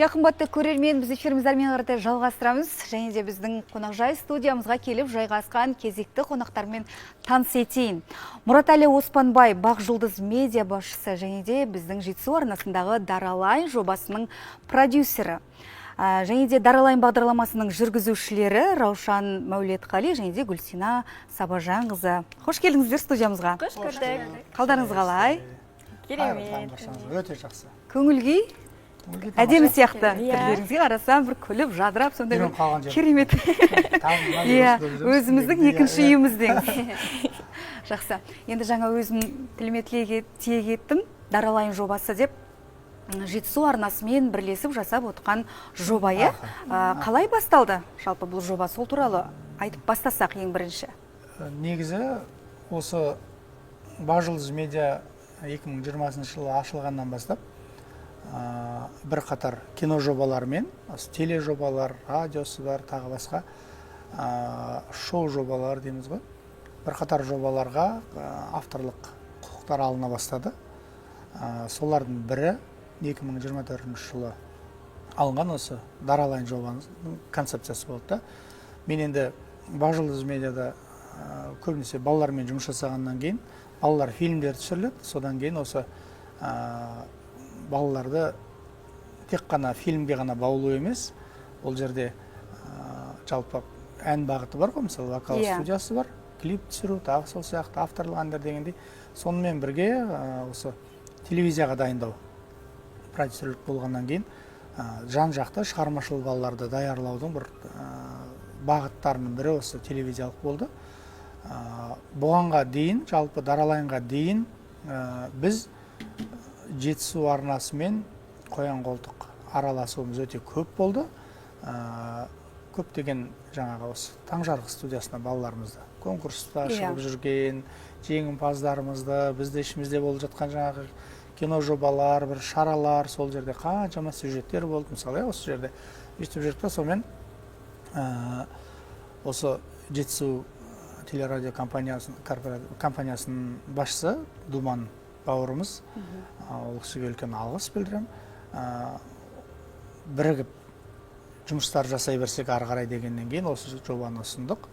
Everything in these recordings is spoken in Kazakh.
Қымбатты көрермен, біз эфирімізді әрмен қарата жалғастырамыз. Және де біздің қонақжай студиямызға келіп жайғасқан кезекті қонақтармен таныс етейін. Мұратәлі Оспанбай, Бақ Жұлдыз медиа басшысы, және де біздің Жетісу арнасындағы Даралайн жобасының продюсері. Және де Даралайн бағдарламасының жүргізушілері Раушан Мәулетқали және де Гүлсина Сабажанқызы. Қош келдіңіздер студиямызға. Қош көрдік. Қалдарыңыз қалай? Керемет. Өте жақсы. Көңіл-күй? Әдемі сияқты. Түрлеріңізге қарасам, бір күліп, жадырап, сондай бір керемет. Өзіміздің екінші үйімізден. Жақсы. Енді жаңа өзім тіліме тиек еттім. Даралайн жобасы деп Жетісу арнасымен бірлесіп жасап отқан жоба. Қалай басталды? Жалпы бұл жоба сол туралы айтып бастасақ ең бірінші. Негізі осы Бақ Жұлдыз медиа 2020 жылы ашылғаннан бастап бір қатар кино жобалармен, теле жобалар, радиосы бар, тағы басқа шоу жобалар дейміз ғой. Бір қатар жобаларға авторлық құқықтар алына бастады. Солардың бірі 2024 жылы алынған осы Даралайн жобаның концепциясы болды. Мен енді Бақ Жұлдыз медиада көбінесе балалармен жұмыс жасағаннан кейін балалар фильмдер түсіріледі. Содан кейін осы балаларды тек қана фильмге ғана баулу емес, ол жерде жалпы ән бағыты бар ғой, мысалы вокал студиясы бар, клип түсіру, тағы сол сияқты авторлық әндер дегендей. Сонымен бірге осы телевизияға дайындау продюсерлік болғаннан кейін жан-жақты шығармашыл балаларды даярлаудың бір бағыттарының бірі осы телевизиялық болды. Бұғанға дейін, жалпы Даралайнға дейін біз Жетісу арнасымен қоян-қолтық араласуымыз өте көп болды. Көптеген жаңағы осы Таңжарық студиясына балаларымызды конкурста шығып жүрген, жеңімпаздарымызды, бізде ішімізде болып жатқан жаңағы кино жобалар, бір шаралар, сол жерде қаншама сюжеттер болды. Мысалы, осы жерде естіп жүрді. Сонымен осы Жетісу телерадио компаниясының басшысы Думан бауырымыз, ол кісіге үлкен алғыс білдірем. Бірігіп жұмыстар жасай берсек ары қарай дегеннен кейін осы жобаны ұсындық.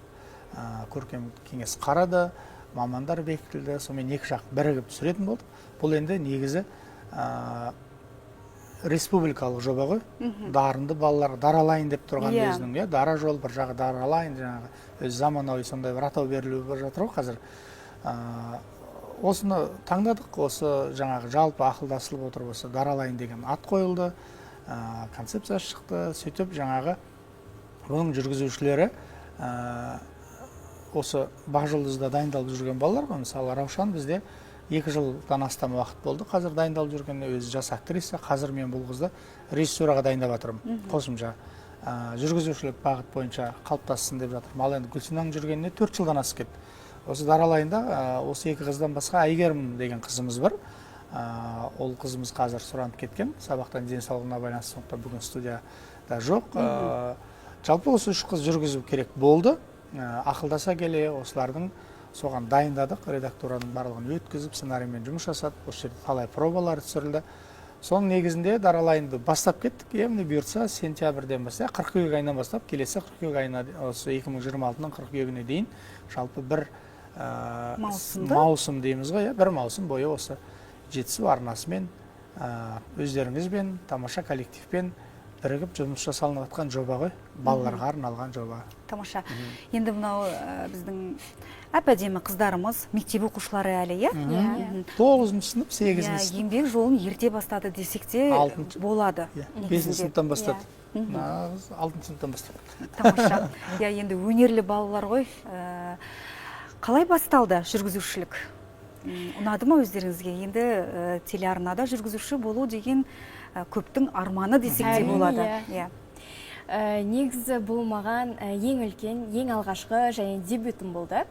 Көркем кеңес қарады, мамандар бекітілді, сонымен екі жақ бірігіп түсіретін болды. Бұл енді негізі республикалық жоба ғой. Дарынды балалар, Даралайн деп тұрған өзінің, дара жол, бір жағы Даралайн, жаңағы өз заманауи сондай бір атау беріліп жатыр ғой қазір. Осыны таңдадық, осы жаңағы жалпы ақылдасылып отырып осы Даралайн деген ат қойылды, концепция шықты, сөйтіп жаңағы бұның жүргізушілері осы Бақ Жұлдызда дайындалып жүрген балалар ғой. Мысалы, Раушан бізде 2 жылдан астам уақыт болды. Қазір дайындалып жүрген өзі жас актриса. Қазір мен бұл қызды режиссураға дайындап жатырмын. Қосымша жүргізушілік бағыт бойынша қалыптассын деп жатырмын. Ал енді Гүлсинаның жүргеніне 4 жылдан асып кетті. Осы Даралайнда осы 2 қыздан басқа Әйгерім деген қызымыз бар. Ол қызымыз қазір сұранып кеткен. Сабақтан денсаулығына байланысты, сондықтан бүгін студияда жоқ. Жалпы осы 3 қыз жүргізу керек болды. Ақылдаса келе осылардың соған дайындадық. Редактураның барлығын өткізіп, сценариймен жұмыс жасадық. Осы жерде талай пробалар түсірілді. Соның негізінде Даралайнды бастап кеттік. Еміне бұйыртса сентябрьден бастап, қыркүйек айынан бастап, келесі қыркүйек айына, осы 2026-ның қыркүйегіне дейін жалпы бір маусым дейміз ғой, бір маусым бойы осы Жетісу арнасымен өздеріңізбен, тамаша коллективпен бірігіп жұмыс жасалынып жатқан жоба ғой, балаларға арналған жоба. Тамаша. Енді мынау біздің әп-әдемі қыздарымыз, мектеп оқушылары әлі, 9-шы сынып, 8-інші сынып. Еңбек жолын ерте бастады десек те болады. 5-інші сыныптан бастады. 6-шы сыныптан бастады. Тамаша. Енді өнерлі балалар ғой. Қалай басталды жүргізушілік? Ұнады ма өздеріңізге? Енді телеарнада жүргізуші болу деген көптің арманы десек те болады. Негізі бұл маған ең үлкен, ең алғашқы және дебютім болды.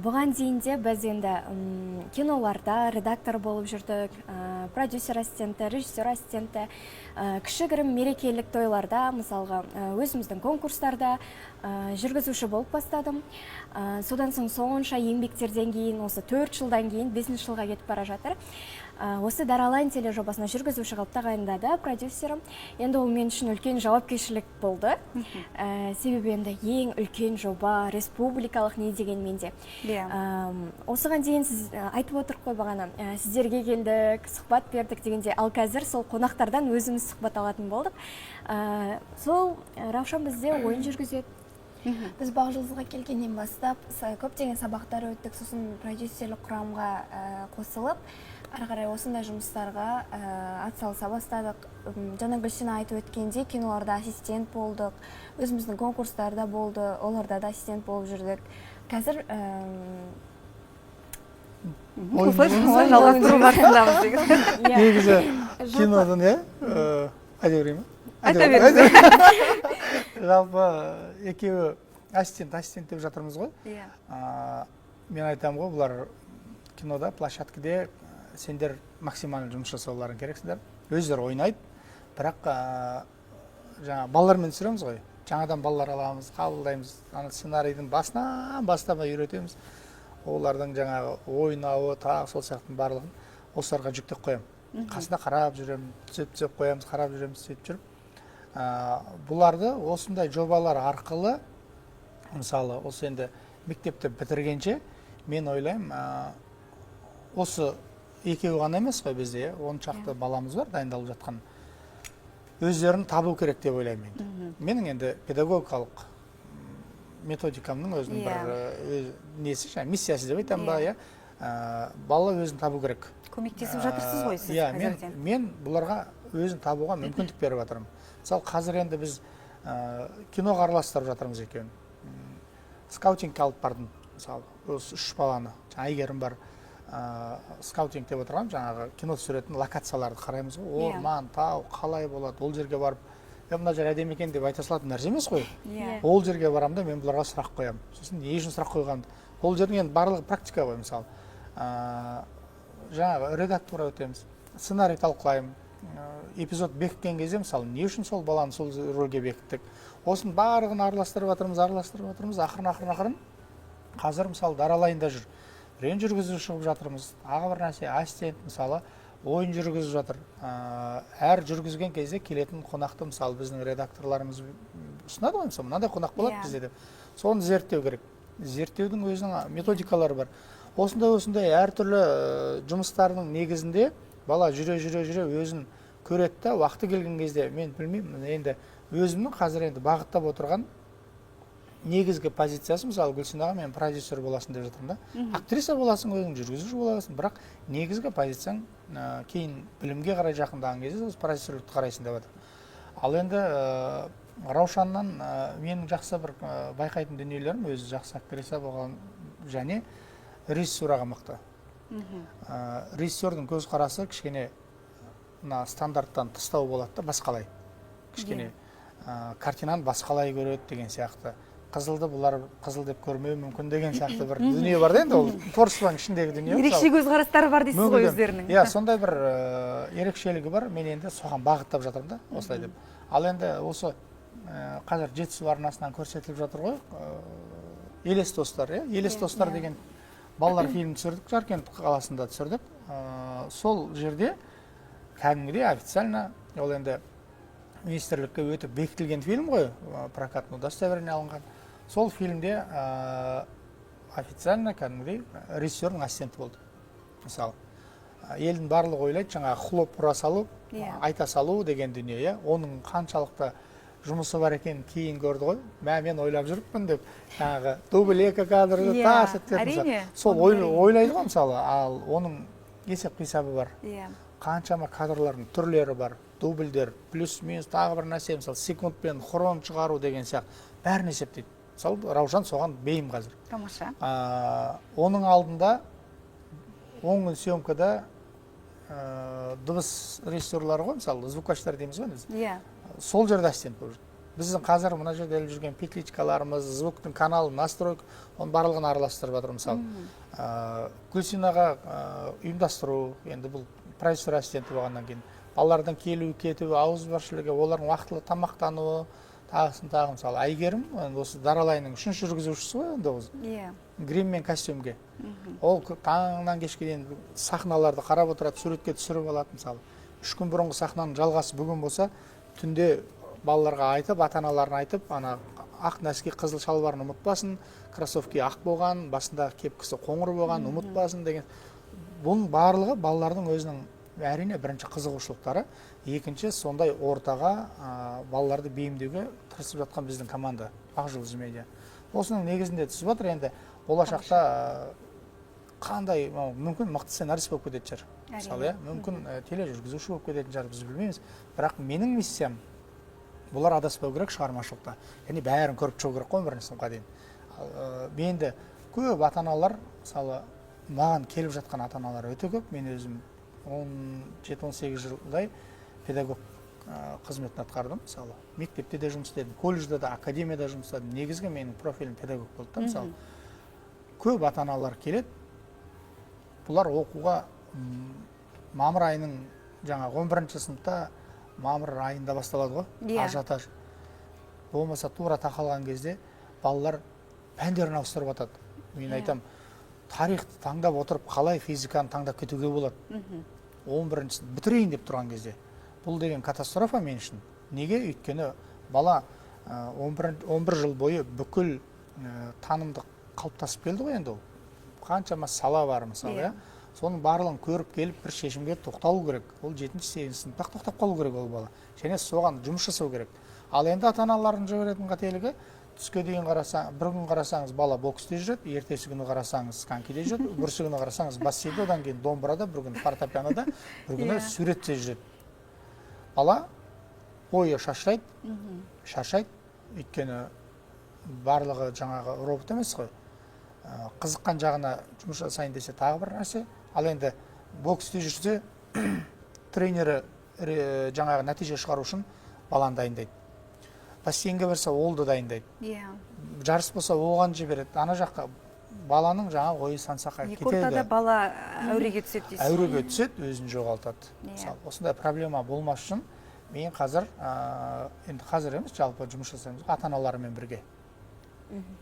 Бұған дейінде біз енді киноларда редактор болып жүрдік, продюсер ассистенті, режиссер ассистенті, кішігірім мерекелік тойларда, мысалға өзіміздің конкурстарда жүргізуші болып бастадым. Содан соң сонша еңбектерден кейін, осы 4 жылдан кейін 5 жылға кетіп бара жатыр. осы Даралайн тележобасына жүргізуші қылып тағайындады продюсерім. Енді ол мен үшін үлкен жауапкершілік болды. Себебі енді ең үлкен жоба, республикалық не дегенменде. Осыған дейін сіз айтып отырып қой бағана, сіздерге келдік, сұхбат бердік дегенде, ал қазір сол қонақтардан өзіміз сұхбат алатын болдық. Сол Раушан бізде ойын жүргізеді. Біз Бақжұлдызға келгеннен бастап көптеген сабақтар өттік, сосын продюсерлік құрамға қосылып, ары қарай осындай жұмыстарға атсалыса бастадық. Жаңа Гүлсина айтып өткенде киноларда ассистент болдық, өзіміздің конкурстарда болды, оларда да ассистент болып жүрдік. Қазір жалғастыру барысындамыз деген. Негізі кинодан, айта берейін ме? Айта беріңіз. Жалпы екеуі ассистент деп жатырмыз ғой. Мен айтамын ғой, бұлар кинода, площадкеде сендер максимально жұмыс жасауларың керексіңдер. Өздері ойнайды, бірақ жаңа балалармен түсіреміз ғой. Жаңадан балалар аламыз, қабылдаймыз, сценарийдің басынан бастап үйретеміз. Олардың жаңағы ойнауы, тағы сол сияқты барлығын осыларға жүктеп қоямын. Қасында қарап жүремін, түзеп қоямыз, қарап жүреміз, сөйтіп жүріп. Бұларды осындай жобалар арқылы, мысалы, осы енді мектепті бітіргенше, мен ойлаймын, осы екеуі ғана емес қой бізде, 10 шақты баламыз бар, дайындалып жатқан. Өздерін табу керек деп ойлаймын енді. Менің енді педагогикалық методикамның өзінің бір несі, миссиясы деп айтам ба, бала өзін табу керек. Көмектесіп жатырсыз ғой сіз қазірден. Мен бұларға өзін табуға мүмкіндік беріп жатырмын. Мысалы, қазір енді біз киноға араластырып жатырмыз екеуін. Скаутингке алып бардым, мысалы, осы 3 баланы. Әйгерім бар, скаутинг деп отырған, жаңағы кино түсіретін локацияларды қараймыз ғой. Орман, тау, қалай болады, ол жерге барып, мына жер әдемі екен деп айта салатын нәрсе емес қой. Ол жерге барамын да мен бұларға сұрақ қоямын. Сосын не үшін сұрақ қойғанымды. Ол жердің енді барлығы практика ғой, мысалы. Жаңағы редактура өтеміз, сценарий талқылаймын. Эпизод бекіткен кезде, мысалы, не үшін сол баланы сол рөлге бекіттік. Осының барлығын араластырып жатырмыз, ақырын. Қазір, мысалы, Даралайында жүр. Рен жүргізіп шығып жатырмыз. Ағы бір нәрсе, ассистент, мысалы, ойын жүргізіп жатыр. Әр жүргізген кезде келетін қонақты, мысалы, біздің редакторларымыз ұсынады ғой, мысалы, мынандай қонақ болады бізде деп. Соны зерттеу керек. Зерттеудің өзінің методикалары бар. Осындай әртүрлі жұмыстардың негізінде бала жүре өзін көреді да, уақыты келген кезде, мен білмеймін, енді өзімнің қазір енді бағыттап отырған негізгі позициясы, мысалы, Гүлсинаға мен продюсер боласың деп жатырмын да. Актриса боласың, өзің жүргізуші боласың, бірақ негізгі позицияң кейін білімге қарай жақындаған кезде осы продюсерлікті қарайсың деп жатыр. Ал енді Раушаннан менің жақсы бір байқайтын дүниелерім, өзі жақсы актриса болған және режиссураға мықты. Режиссердің көзқарасы кішкене стандарттан тыстау болады да, басқалай. Кішкене картинаны басқалай көреді деген сияқты. Қызылды бұлар қызыл деп көрмеу мүмкін деген сияқты бір дүние бар да, енді ол творчествоның ішіндегі дүние. Ерекше көзқарастары бар дейсіз ғой өздерінің. Иә, сондай бір ерекшелігі бар. Мен енді соған бағыттап жатырмын да, осылай деп. Ал енді осы қазір Жетісу арнасынан көрсетіліп жатыр ғой, Елес достар, Елес достар деген балалар фильм түсірдік, Жаркент қаласында түсірдік. Сол жерде кәдімгідей официально, ол енді министрлікке өтіп бекітілген фильм ғой, прокатный удостоверение алынған. Сол фильмде официально кәдімгідей режиссердің ассистенті болды. Мысалы, елдің барлығы ойлайды, жаңағы хлоп ұра салу, айта салу деген дүние, оның қаншалықты жұмысы бар екен кейін көрді ғой. Мен ойлап жүріппін деп, жаңағы дубль 2 кадрды тарс еткен. Сол ойлайды ғой, мысалы, ал оның есеп қисабы бар. Қаншама кадрлардың түрлері бар, дубльдер, плюс-минус, тағы бір нәрсе, мысалы, секундпен хрон шығару деген сияқты, бәрін есептейді. Мысалы, Раушан соған бейім қазір. Тамаша. Оның алдында, 10 күн съемкада дыбыс режиссерлары ғой, мысалы, звукачтар дейміз ғой. Сол жерде ассистент болып жүрді. Біздің қазір мына жерде жүрген петличкаларымыз, звуктың каналын настройка, оның барлығын араластырып жатыр, мысалы. Гүлсинаға ұйымдастыру, енді бұл продюсер ассистенті болғаннан кейін, балалардың келу, кетуі, ауызбіршілігі, олардың уақытылы тамақтануы, тағы мысалы Әйгерім осы Даралайның 3-ші жүргізушісі ғой енді ол Иә. грим мен костюмге. Ол таңнан кешке дейін сахналарды қарап отырады, суретке түсіріп алады мысалы. 3 күн бұрынғы сахнаның жалғасы бүгін болса, түнде балаларға айтып, ата-аналарына айтып, ана ақ нәски қызыл шалбарын ұмытпасын, кроссовки ақ болған, басында кепкісі қоңыр болған, ұмытпасын деген. Бұның барлығы балалардың өзінің әрине бірінші қызығушылықтары, екінші сондай ортаға балаларды бейімдеуге тырысып жатқан біздің команда Ақжұлдыз медиа. Осының негізінде түсіп отыр, енді болашақта қандай мүмкін мықты сценарист болып кететін шығар. Мысалы, мүмкін тележүргізуші болып кететін шығар, біз білмейміз. Бірақ менің миссиям бұлар адаспау керек шығармашылықта. Яғни бәрін көріп шығу керек қой 1-ші сыныпқа дейін. Менде көп ата-аналар, мысалы, маған келіп жатқан ата-аналар өте көп. Мен өзім 17-18 жылдай педагог қызметін атқардым, мысалы. Мектепте де жұмыс істедім, колледжде де, академияда жұмыс істедім. Негізгі менің профилім педагог болды, мысалы. Көп ата-аналар келеді. Бұлар оқуға мамыр айының жаңа 11-ші сыныпта мамыр айында басталады ғой, ажиотаж. Болмаса тура тақалған кезде балалар пәндерін ауыстырып атады. Мен айтам, тарихты таңдап отырып, қалай физиканы таңдап кетуге болады? 11-ші сынып бітірейін деп тұрған кезде. Бұл деген катастрофа мен үшін. Неге? Өйткені бала 11 жыл бойы бүкіл танымдық қалыптасып келді ғой енді ол. Қаншама сала бар мысалы, соның барлығын көріп келіп бір шешімге тоқталу керек. Ол 7-8 сыныпта тоқтап қалу керек ол бала. Және соған жұмыс жасау керек. Ал енді ата-аналардың жіберетін қателігі, түске дейін қарасаң, бір күн қарасаңыз бала боксте жүреді, ертесі күні қарасаңыз конькиде жүреді, бүрсі күні қарасаңыз бассейнде, одан кейін домбырада, бір күні фортепианода, бір күні суретте жүреді. Бала ойы шашырайды, өйткені барлығы жаңағы робот емес қой. Қызыққан жағына жұмыс жасайын десе тағы бір нәрсе. Ал енді боксте жүрсе, тренері жаңағы нәтиже шығару үшін баланы дайындайды. Бассейнге барса, ол да дайындайды. Жарыс болса, оған жібереді. Ана жаққа баланың жаңа ойы сансаққа кетеді. Екі ортада бала әуреге түседі дейсіз. Әуреге түседі, өзін жоғалтады. Осындай проблема болмас үшін мен қазір, енді қазір емес, жалпы жұмыс жасаймыз, ата-аналарымен бірге.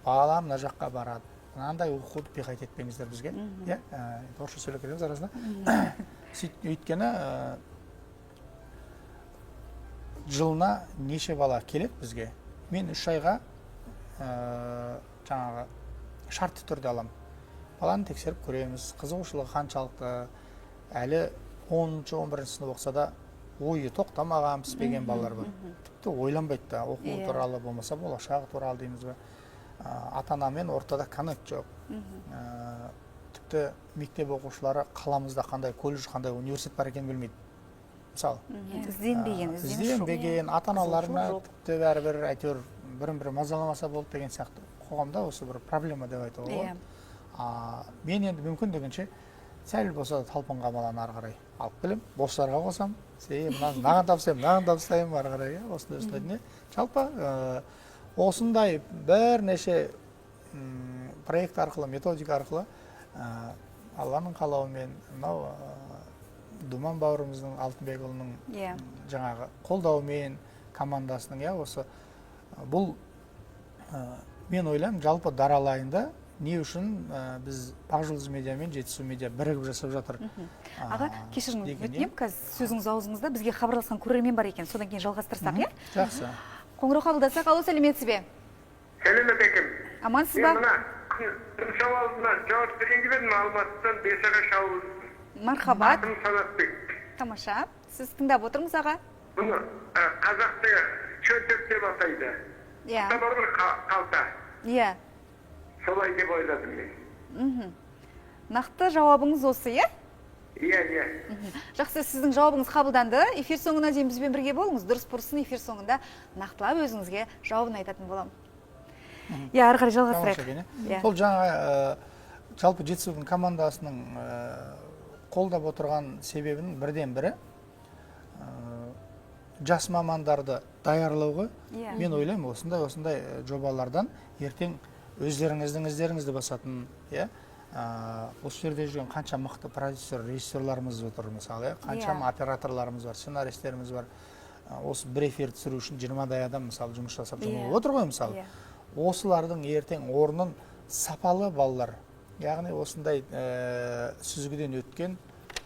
Балам мына жаққа барады. Мынандай оқуды бейқайт етпеңіздер бізге. Орысша сөйлеп кетеміз арасында. Өйткені жылына неше бала келеді бізге. Мен 3 айға жаңағы шартты түрде аламын. Баланы тексеріп көреміз, қызығушылығы қаншалықты, әлі 10-11 сынып оқса да ойы тоқтамаған, піспеген балалар бар. Тіпті ойланбайды да, оқу туралы болмаса болашағы туралы дейміз бе. Ата-анамен ортада коннект жоқ. Тіпті мектеп оқушылары қаламызда қандай колледж, қандай университет бар екенін білмейді. Мысалы, ізденбеген ата-аналарына тіпті бәрібір әйтеуір бірін-бірі мазаламаса болды деген сияқты қоғамда осы бір проблема деп айтуға болады. Мен енді мүмкіндігінше сәл болса да талпынған баланы ары қарай алып келем, бостарға қосам, маған тапсырайын ары қарай, осындай. Жалпы осындай бірнеше проект арқылы, методика арқылы Алланың қалауымен, мынау Думан бауырымыздың, Алтынбекұлының жаңағы қолдауымен командасының, осы бұл мен ойлаймын, жалпы даралайында не үшін біз Ақжұлдыз медиа мен Жетісу медиа бірігіп жасап жатыр. Аға, кешіріңіз, өтінем, қазір сөзіңіз аузыңызда бізге хабарласқан көрермен бар екен, содан кейін жалғастырсақ, Жақсы. Қоңырау қабылдасақ, алло, сәлеметсіз бе? Сәлемет екем. Амансыз ба? Мен сауалына жауап берейін деп едім, Алматыдан Бесаға шауылдым. Мархабат. Атым Санатбек. Тамаша. Сіз тыңдап отырмыз, аға? Бұны қазақты чөнтек деп атайды. Бар бір қалта. Солай деп ойладым мен. Нақты жауабыңыз осы, е? Иә. Жақсы, сіздің жауабыңыз қабылданды. Эфир соңына дейін бізбен бірге болыңыз. Дұрыс бұрысын эфир соңында нақтылап өзіңізге жауабын айтатын болам. Ары қарай жалғастырайық. Бұл жаңа жалпы Жетісудың командасының қолдап отырған себебінің бірден бірі жас мамандарды даярлау ғой. Мен ойлаймын, осындай жобалардан ертең өздеріңіздің іздеріңізді басатын, осы жерде жүрген қанша мықты продюсер, режиссерларымыз отыр, мысалы, қаншама операторларымыз бар, сценаристеріміз бар. осы бір эфир түсіру үшін 20-дай адам мысалы жұмыс жасап Иә. жұмылып отыр ғой мысалы. Иә. Осылардың ертең орнын сапалы балалар, яғни осындай сүзгіден өткен,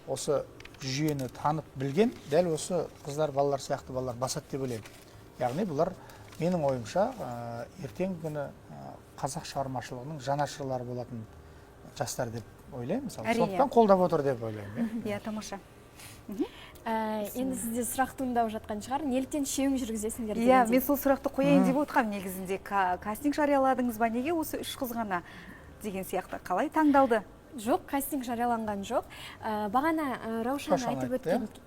осы жүйені танып білген, дәл осы қыздар, балалар сияқты балалар басады деп ойлаймын. Яғни бұлар менің ойымша ертең күні қазақ шығармашылығының жанашырлары болатын жастар деп ойлаймын. Мысалы, сондықтан қолдап отыр деп ойлаймын. Иә, тамаша. Енді сізде сұрақ туындап жатқан шығар, неліктен шеуің жүргізесіңдер Иә, дегендей? мен сол сұрақты қояйын деп отырғам. Негізінде кастинг жарияладыңыз ба, неге осы 3 қыз ғана деген сияқты, қалай таңдалды? Жоқ, кастинг жарияланған жоқ. Бағана Раушан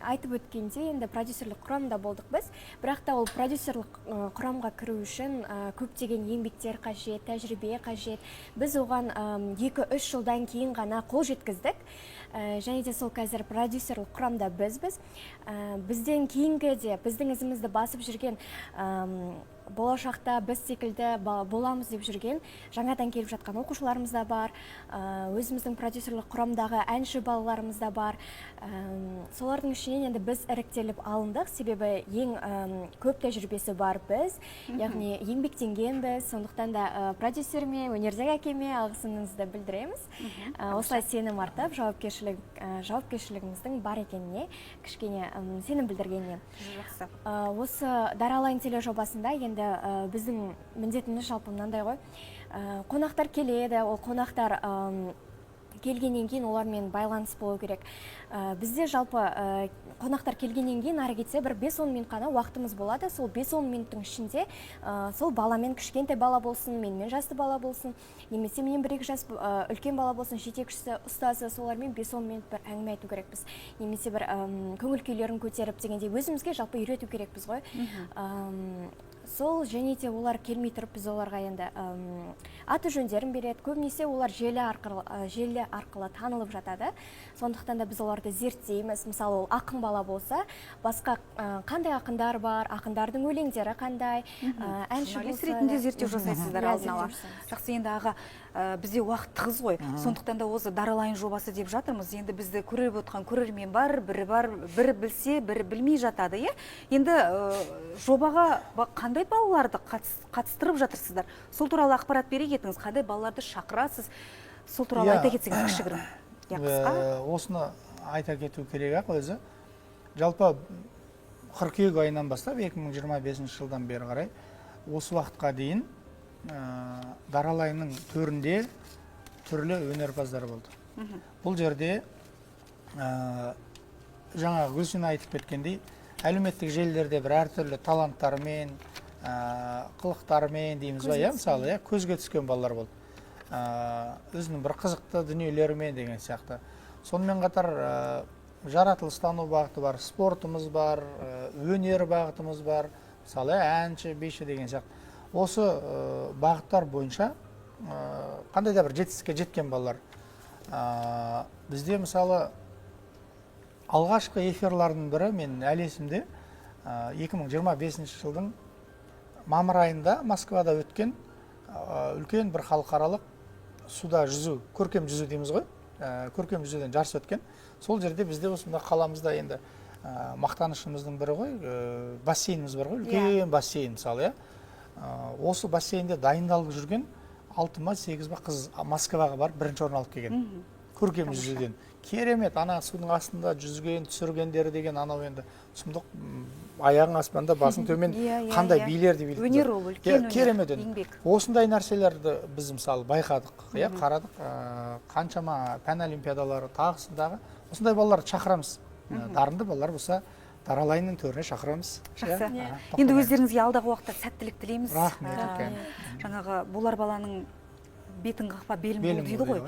айтып өткенде, енді продюсерлік құрамда болдық біз. Бірақ та ол продюсерлік құрамға кіру үшін көптеген еңбектер қажет, тәжірибе қажет. Біз оған 2-3 жылдан кейін ғана қол жеткіздік. Және де сол қазір продюсерлік құрамда бізбіз. Бізден кейінгі де біздің ізімізді басып жүрген болашақта біз секілді боламыз деп жүрген жаңадан келіп жатқан оқушыларымыз да бар, өзіміздің продюсерлік құрамдағы әнші балаларымыз да бар. Солардың ішінен енді біз іріктеліп алындық, себебі ең көп тәжірибесі бар біз, яғни еңбектенгенбіз, сондықтан да продюсеріме, өнердегі әкеме алғысымызды білдіреміз. Осылай сенім артып, жауапкершілігіміздің бар екеніне кішкене сенім білдіргеніне. Осы Даралайын тележобасында енді біздің міндетіміз жалпы мынандай ғой. Қонақтар келеді, ол қонақтар келгеннен кейін олармен байланыс болу керек. Бізде жалпы қонақтар келгеннен кейін ары кетсе бір 5-10 минут қана уақытымыз болады. Сол 5-10 минуттың ішінде сол баламен, кішкентай бала болсын, менімен жасты бала болсын, немесе менен 1-2 жас үлкен бала болсын, жетекшісі, ұстазы, солармен 5-10 минут бір әңгіме айту керекпіз. Немесе бір көңіл көйлерін көтеріп дегендей өзімізге жалпы үйрету керекпіз ғой. Сол және де олар келмей тұрып біз оларға енді аты жөндерін береді. Көбінесе олар желі арқылы танылып жатады. Сондықтан да біз оларды зерттейміз. Мысалы, ол ақын бала болса, басқа қандай ақындар бар, ақындардың өлеңдері қандай, әнші болса. Ретінде зерттеу жасайсыздар алдын ала. Жақсы, енді аға, бізде уақыт тығыз ғой. Сондықтан да осы Даралайын жобасы деп жатырмыз. Енді бізді көріп отқан көрермен бар, бірі білсе, бірі білмей жатады. Енді жобаға қандай балаларды қатыстырып жатырсыздар? Сол туралы ақпарат бере кетіңіз. Қандай балаларды шақырасыз? Сол туралы айта кетсеңіз кішігірім. Осыны айта кету керек өзі. Жалпы қыркүйек айынан бастап 2025 жылдан бері қарай осы уақытқа дейін Даралайынның төрінде түрлі өнерпаздар болды. Бұл жерде жаңа Гүлсін айтып кеткендей, әлеуметтік желілерде бір әртүрлі таланттармен, қылықтармен дейміз ба, мысалы, көзге түскен балалар болды. Өзінің бір қызықты дүниелерімен деген сияқты. Сонымен қатар жаратылыстану бағыты бар, спортымыз бар, өнер бағытымыз бар, мысалы, әнші, биші деген сияқты. Осы бағыттар бойынша қандай да бір жетістікке жеткен балалар. Бізде мысалы алғашқы эфирлардың бірі, мен әлі есімде, 2025 жылдың мамыр айында Москвада өткен үлкен бір халықаралық суда жүзу, көркем жүзу дейміз ғой, көркем жүзуден жарыс өткен. Сол жерде бізде осында қаламызда енді мақтанышымыздың бірі ғой, бассейніміз бар ғой, үлкен бассейн мысалы. Осы бассейнде дайындалып жүрген 6-8 қыз Москваға барып бірінші орын алып келген. Көркем жүзуден. Керемет, ана судың астында жүзген, түсіргендері деген анау енді сұмдық, аяғың аспанда, басың төмен, қандай билерді билді. Өнер ол, үлкен өнер, еңбек. Осындай нәрселерді біз мысалы байқадық, қарадық, қаншама пән олимпиадалары тағысындағы осындай балаларды шақырамыз. Дарынды балалар болса, Даралайынның төріне шақырамыз. Жақсы. Енді өздеріңізге алдағы уақытта сәттілік тілейміз. Рахмет. Жаңағы болар баланың бетін қақпа белін бол дейді ғой.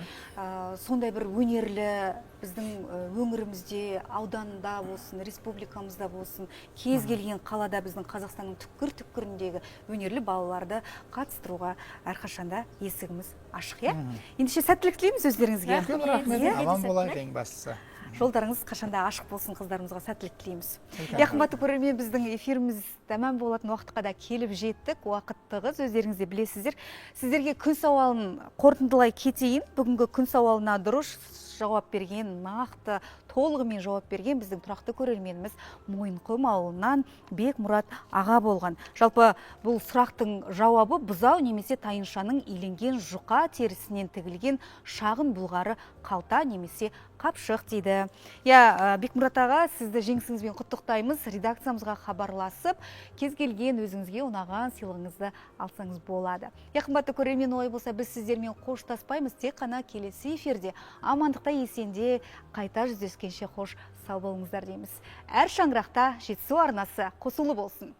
Сондай бір өнерлі біздің өңірімізде, ауданда болсын, республикамызда болсын, кез келген қалада біздің Қазақстанның түкпір-түкпіріндегі өнерлі балаларды қатыстыруға әрқашанда есігіміз ашық. Ендеше сәттілік тілейміз өздеріңізге. Рахмет. Аман болайық ең бастысы. Жолдарыңыз қашанда ашық болсын, қыздарымызға сәттілік тілейміз. Қымбатты көрермен, біздің эфиріміз тәмам болатын уақытқа да келіп жеттік. Уақыт тығыз, өздеріңіз де білесіздер. Сіздерге күн сауалын қорытындылай кетейін. Бүгінгі күн сауалына дұрыс жауап берген нақты толығымен жауап берген біздің тұрақты көрерменіміз Мойынқұм ауылынан Бекмұрат аға болған. Жалпы бұл сұрақтың жауабы бұзау немесе тайыншаның иленген жұқа терісінен тігілген шағын бұлғары қалта немесе қапшық дейді. Бекмұрат аға, сізді жеңісіңізбен құттықтаймыз. Редакциямызға хабарласып, кез келген өзіңізге ұнаған сыйлығыңызды алсаңыз болады. Қымбатты көрермен, олай болса, біз сіздермен қоштаспаймыз, тек қана келесі эфирде амандықта есенде қайта жүздескенше қош сау болыңыздар дейміз. Әр шаңырақта Жетісу арнасы қосулы болсын.